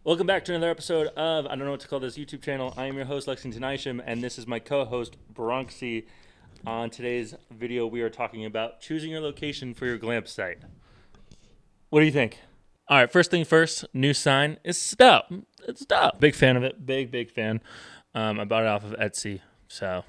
Welcome back to another episode of I don't know what to call this YouTube channel. I am your host Lexington Isham, and this is my co-host Bronxy. On today's video, we are talking about choosing your location for your glamp site. What do you think? All right, first thing first, new sign is dope. It's dope. Big fan of it. Big fan. I bought it off of Etsy, so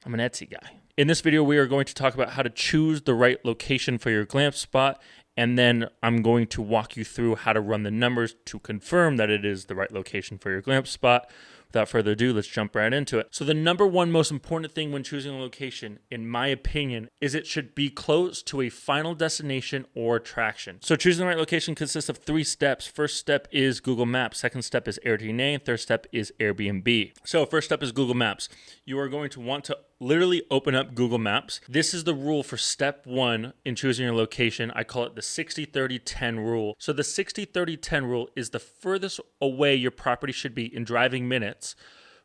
I'm an Etsy guy. In this video, we are going to talk about how to choose the right location for your glamp spot. And then I'm going to walk you through how to run the numbers to confirm that it is the right location for your glamp spot. Without further ado, let's jump right into it. So the number one most important thing when choosing a location, in my opinion, is it should be close to a final destination or attraction. So choosing the right location consists of 3 steps. First step is Google Maps. Second step is Airdna. Third step is Airbnb. So first step is Google Maps. You are going to want to literally open up Google Maps. This is the rule for step 1 in choosing your location. I call it the 60-30-10 rule. So the 60-30-10 rule is the furthest away your property should be in driving minutes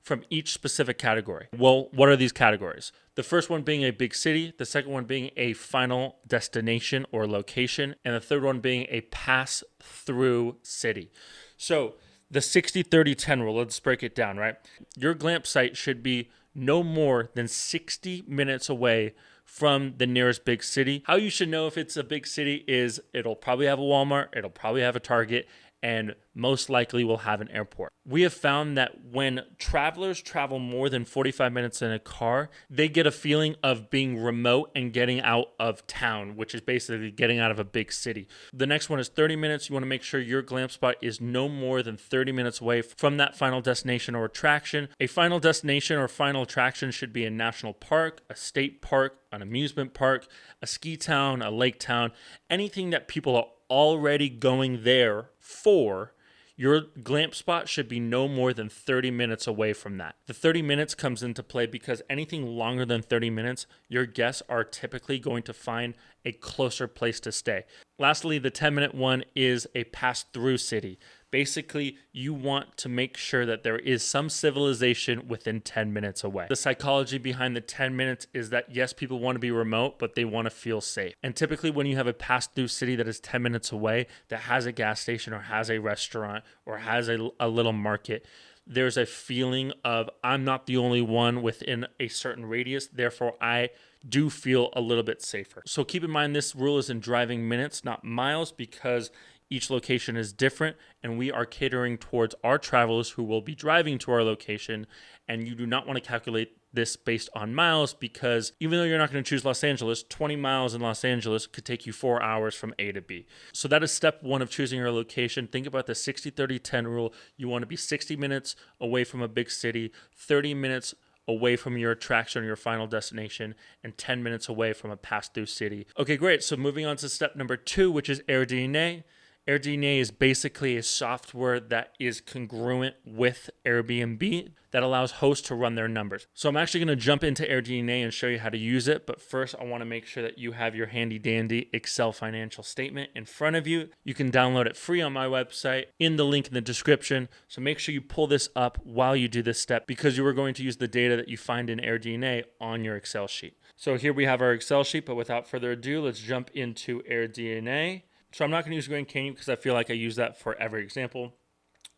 from each specific category. Well, what are these categories? The first one being a big city, the second one being a final destination or location, and the third one being a pass-through city. So the 60-30-10 rule, let's break it down, right? Your glamp site should be no more than 60 minutes away from the nearest big city. How you should know if it's a big city is it'll probably have a Walmart, it'll probably have a Target, and most likely will have an airport. We have found that when travelers travel more than 45 minutes in a car, they get a feeling of being remote and getting out of town, which is basically getting out of a big city. The next one is 30 minutes. You want to make sure your glamp spot is no more than 30 minutes away from that final destination or attraction. A final destination or final attraction should be a national park, a state park, an amusement park, a ski town, a lake town, anything that people are already going there for. Your glamp spot should be no more than 30 minutes away from that. The 30 minutes comes into play because anything longer than 30 minutes, your guests are typically going to find a closer place to stay. Lastly, the 10-minute one is a pass-through city. Basically, you want to make sure that there is some civilization within 10 minutes away. The psychology behind the 10 minutes is that, yes, people want to be remote, but they want to feel safe. And typically when you have a pass-through city that is 10 minutes away, that has a gas station or has a restaurant or has a little market, there's a feeling of, I'm not the only one within a certain radius, therefore I do feel a little bit safer. So keep in mind this rule is in driving minutes, not miles, because each location is different, and we are catering towards our travelers who will be driving to our location, and you do not want to calculate this based on miles because even though you're not going to choose Los Angeles, 20 miles in Los Angeles could take you 4 hours from A to B. So that is step 1 of choosing your location. Think about the 60-30-10 rule. You want to be 60 minutes away from a big city, 30 minutes away from your attraction or your final destination, and 10 minutes away from a pass-through city. Okay, great. So moving on to step number 2, which is Airdna. Airdna is basically a software that is congruent with Airbnb that allows hosts to run their numbers. So I'm actually going to jump into Airdna and show you how to use it. But first, I want to make sure that you have your handy dandy Excel financial statement in front of you. You can download it free on my website in the link in the description. So make sure you pull this up while you do this step because you are going to use the data that you find in Airdna on your Excel sheet. So here we have our Excel sheet, but without further ado, let's jump into Airdna. So I'm not going to use Grand Canyon because I feel like I use that for every example.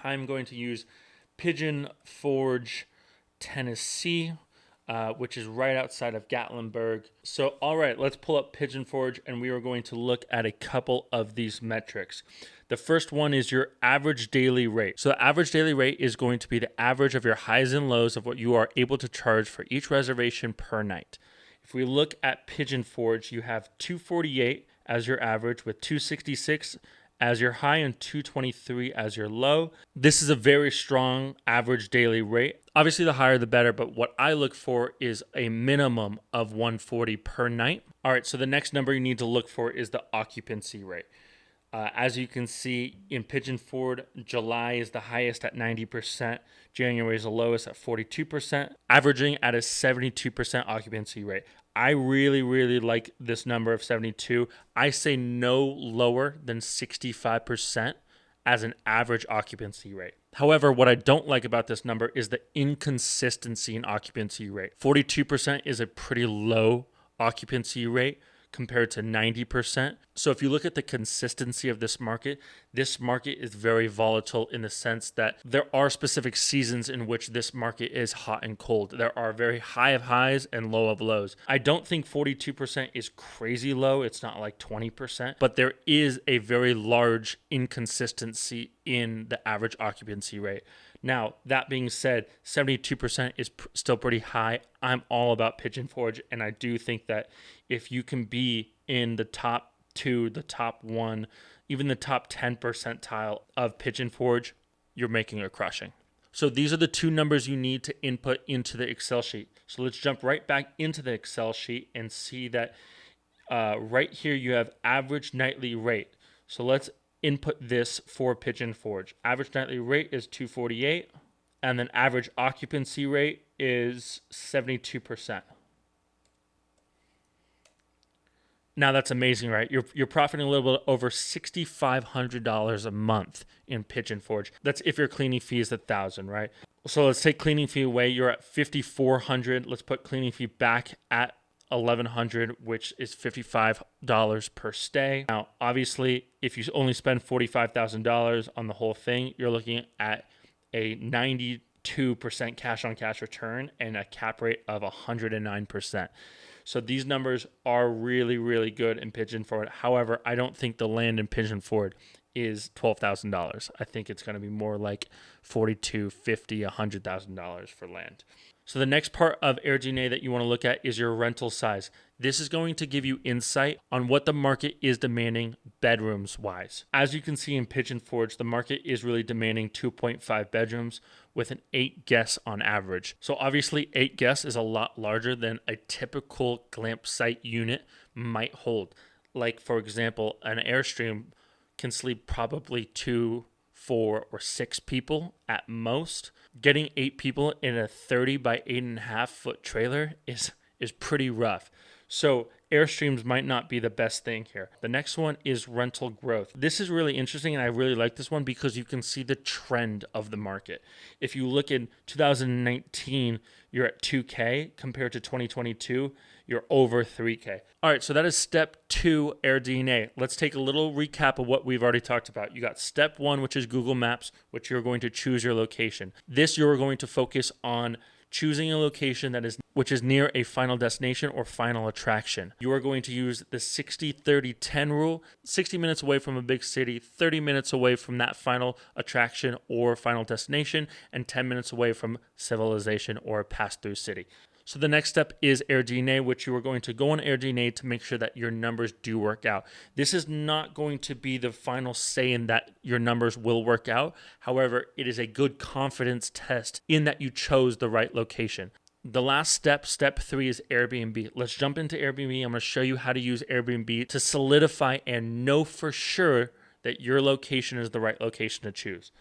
I'm going to use Pigeon Forge, Tennessee, which is right outside of Gatlinburg. So, all right, let's pull up Pigeon Forge, and we are going to look at a couple of these metrics. The first one is your average daily rate. So the average daily rate is going to be the average of your highs and lows of what you are able to charge for each reservation per night. If we look at Pigeon Forge, you have 248 as your average with 266 as your high and 223 as your low. This is a very strong average daily rate. Obviously, the higher the better, but what I look for is a minimum of 140 per night. All right, so the next number you need to look for is the occupancy rate. As you can see in Pigeon Forge, July is the highest at 90%, January is the lowest at 42%, averaging at a 72% occupancy rate. I really like this number of 72. I say no lower than 65% as an average occupancy rate. However, what I don't like about this number is the inconsistency in occupancy rate. 42% is a pretty low occupancy rate compared to 90%. So if you look at the consistency of this market, This market is very volatile in the sense that there are specific seasons in which this market is hot and cold. There are very high of highs and low of lows. I don't think 42% is crazy low. It's not like 20%, but there is a very large inconsistency in the average occupancy rate. Now, that being said, 72% is still pretty high. I'm all about Pigeon Forge, and I do think that if you can be in the top 2, the top 1, even the top 10 percentile of Pigeon Forge, you're making a crushing. So these are the 2 numbers you need to input into the Excel sheet. So let's jump right back into the Excel sheet and see that right here you have average nightly rate. So let's input this for Pigeon Forge. Average nightly rate is 248, and then average occupancy rate is 72%. Now that's amazing, right? You're profiting a little bit over $6,500 a month in Pigeon Forge. That's if your cleaning fee is $1,000, right? So let's take cleaning fee away. You're at $5,400. Let's put cleaning fee back at $1,100, which is $55 per stay. Now, obviously, if you only spend $45,000 on the whole thing, you're looking at a 92% cash on cash return and a cap rate of 109%. So these numbers are really, really good in Pigeon Forge. However, I don't think the land in Pigeon Forge is $12,000. I think it's going to be more like $42,000, $50,000, $100,000 for land. So the next part of Airdna that you want to look at is your rental size. This is going to give you insight on what the market is demanding bedrooms wise. As you can see in Pigeon Forge, the market is really demanding 2.5 bedrooms with an 8 guests on average. So obviously 8 guests is a lot larger than a typical glamp site unit might hold. Like for example, an Airstream can sleep probably 2, 4, or 6 people at most. Getting 8 people in a 30 by 8.5 foot trailer is pretty rough. So Airstreams might not be the best thing here. The next one is rental growth. This is really interesting, and I really like this one because you can see the trend of the market. If you look in 2019, you're at 2K compared to 2022, you're over 3K. All right, so that is step 2, Airdna. Let's take a little recap of what we've already talked about. You got step 1, which is Google Maps, which you're going to choose your location. This you're going to focus on choosing a location which is near a final destination or final attraction. You are going to use the 60-30-10 rule, 60 minutes away from a big city, 30 minutes away from that final attraction or final destination, and 10 minutes away from civilization or a pass-through city. So the next step is Airdna, which you are going to go on Airdna to make sure that your numbers do work out. This is not going to be the final say in that your numbers will work out. However, it is a good confidence test in that you chose the right location. The last step, step 3, is Airbnb. Let's jump into Airbnb. I'm going to show you how to use Airbnb to solidify and know for sure that your location is the right location to choose.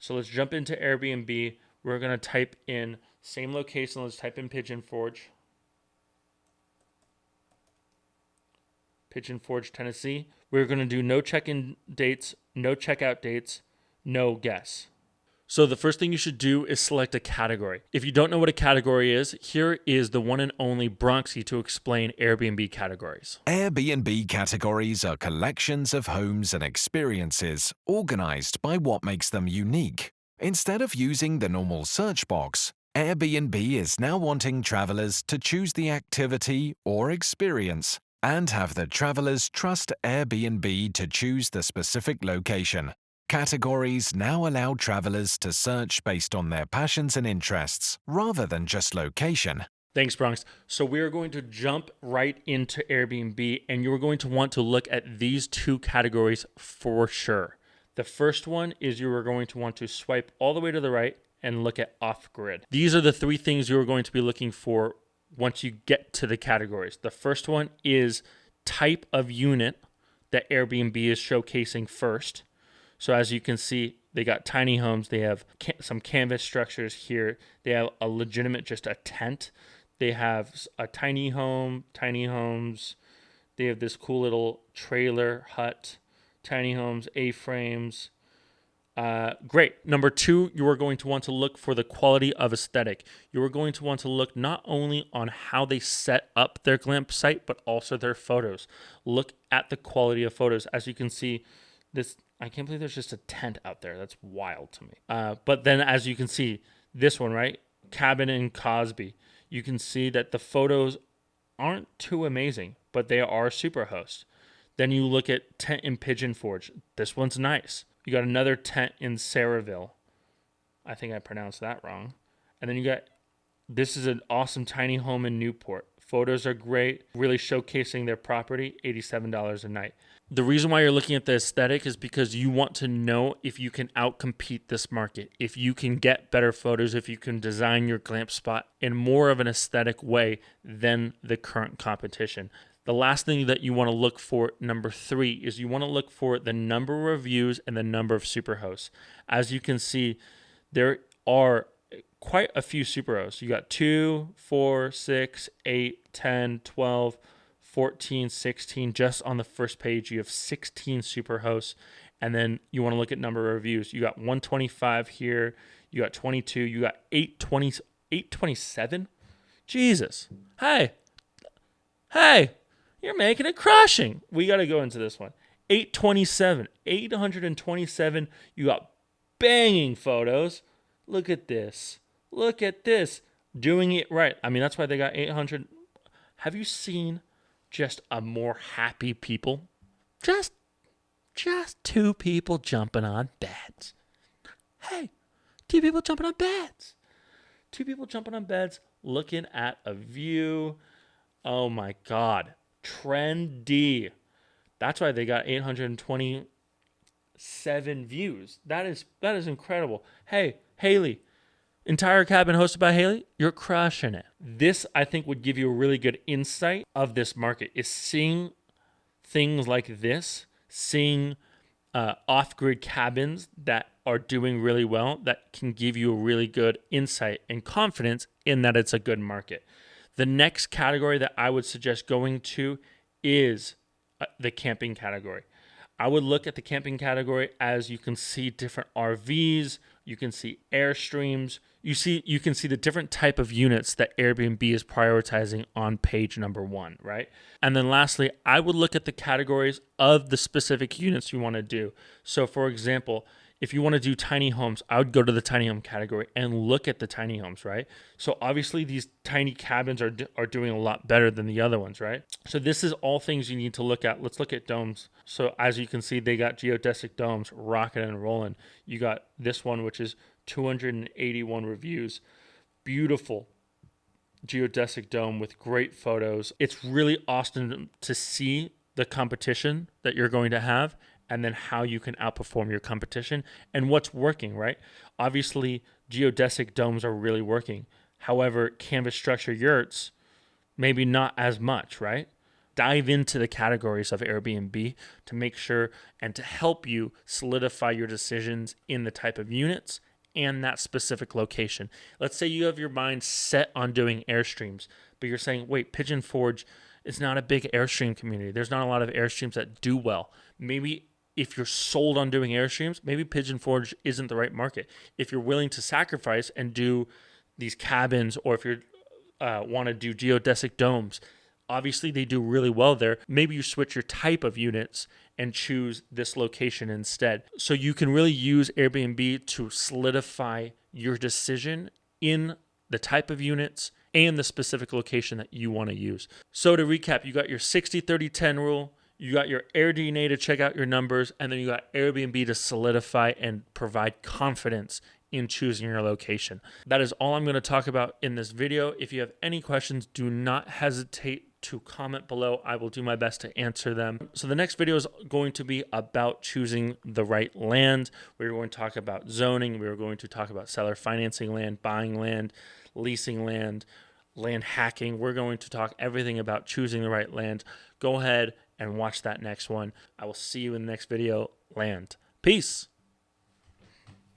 So let's jump into Airbnb. We're going to type in same location. Let's type in Pigeon Forge. Pigeon Forge, Tennessee. We're going to do no check-in dates, no checkout dates, no guests. So the first thing you should do is select a category. If you don't know what a category is, here is the one and only Bronxy to explain Airbnb categories. Airbnb categories are collections of homes and experiences organized by what makes them unique. Instead of using the normal search box, Airbnb is now wanting travelers to choose the activity or experience and have the travelers trust Airbnb to choose the specific location. Categories now allow travelers to search based on their passions and interests rather than just location. Thanks, Bronx. So we're going to jump right into Airbnb, and you're going to want to look at these 2 categories for sure. The first one is you are going to want to swipe all the way to the right and look at off-grid. These are the 3 things you're going to be looking for once you get to the categories. The first one is type of unit that Airbnb is showcasing first. So as you can see, they got tiny homes. They have some canvas structures here. They have a legitimate, just a tent. They have a tiny home, tiny homes. They have this cool little trailer hut, tiny homes, A-frames. Great. Number 2, you are going to want to look for the quality of aesthetic. You are going to want to look not only on how they set up their glamp site, but also their photos. Look at the quality of photos. As you can see, this I can't believe there's just a tent out there. That's wild to me. But then as you can see, this one, right? Cabin in Cosby. You can see that the photos aren't too amazing, but they are Superhost. Then you look at tent in Pigeon Forge. This one's nice. You got another tent in Saraville. I think I pronounced that wrong. And then you got, this is an awesome tiny home in Newport. Photos are great, really showcasing their property, $87 a night. The reason why you're looking at the aesthetic is because you want to know if you can outcompete this market, if you can get better photos, if you can design your glamp spot in more of an aesthetic way than the current competition. The last thing that you want to look for, number 3, is you want to look for the number of reviews and the number of superhosts. As you can see, there are quite a few superhosts. You got 2, 4, 6, 8, 10, 12, 14, 16. Just on the first page, you have 16 superhosts. And then you want to look at number of reviews. You got 125 here. You got 22. You got 827. Jesus. Hey, you're making it crushing. We got to go into this one. 827. You got banging photos. Look at this. Doing it right. I mean, that's why they got 800. Have you seen just a more happy people? Just 2 people jumping on beds. Hey, 2 people jumping on beds. 2 people jumping on beds, looking at a view. Oh my God. Trendy. That's why they got 827 views. That is incredible. Hey, Haley, entire cabin hosted by Haley, you're crushing it. This, I think, would give you a really good insight of this market, is seeing things like this, seeing off-grid cabins that are doing really well, that can give you a really good insight and confidence in that it's a good market. The next category that I would suggest going to is the camping category. I would look at the camping category as you can see different RVs, you can see Airstreams, you can see the different type of units that Airbnb is prioritizing on page number 1, right? And then lastly, I would look at the categories of the specific units you want to do. So for example, if you want to do tiny homes, I would go to the tiny home category and look at the tiny homes, right? So obviously these tiny cabins are doing a lot better than the other ones, right? So this is all things you need to look at. Let's look at domes. So as you can see, they got geodesic domes rocking and rolling. You got this one, which is 281 reviews. Beautiful geodesic dome with great photos. It's really awesome to see the competition that you're going to have, and then how you can outperform your competition and what's working, right? Obviously, geodesic domes are really working. However, canvas structure yurts, maybe not as much, right? Dive into the categories of Airbnb to make sure and to help you solidify your decisions in the type of units and that specific location. Let's say you have your mind set on doing Airstreams, but you're saying, wait, Pigeon Forge is not a big Airstream community. There's not a lot of Airstreams that do well. Maybe if you're sold on doing Airstreams, maybe Pigeon Forge isn't the right market. If you're willing to sacrifice and do these cabins, or if you want to do geodesic domes, obviously they do really well there. Maybe you switch your type of units and choose this location instead. So you can really use Airbnb to solidify your decision in the type of units and the specific location that you want to use. So to recap, you got your 60-30-10 rule. You got your Airdna to check out your numbers, and then you got Airbnb to solidify and provide confidence in choosing your location. That is all I'm going to talk about in this video. If you have any questions, do not hesitate to comment below. I will do my best to answer them. So the next video is going to be about choosing the right land. We're going to talk about zoning. We're going to talk about seller financing land, buying land, leasing land, land hacking. We're going to talk everything about choosing the right land. Go ahead and watch that next one. I will see you in the next video. Land. Peace.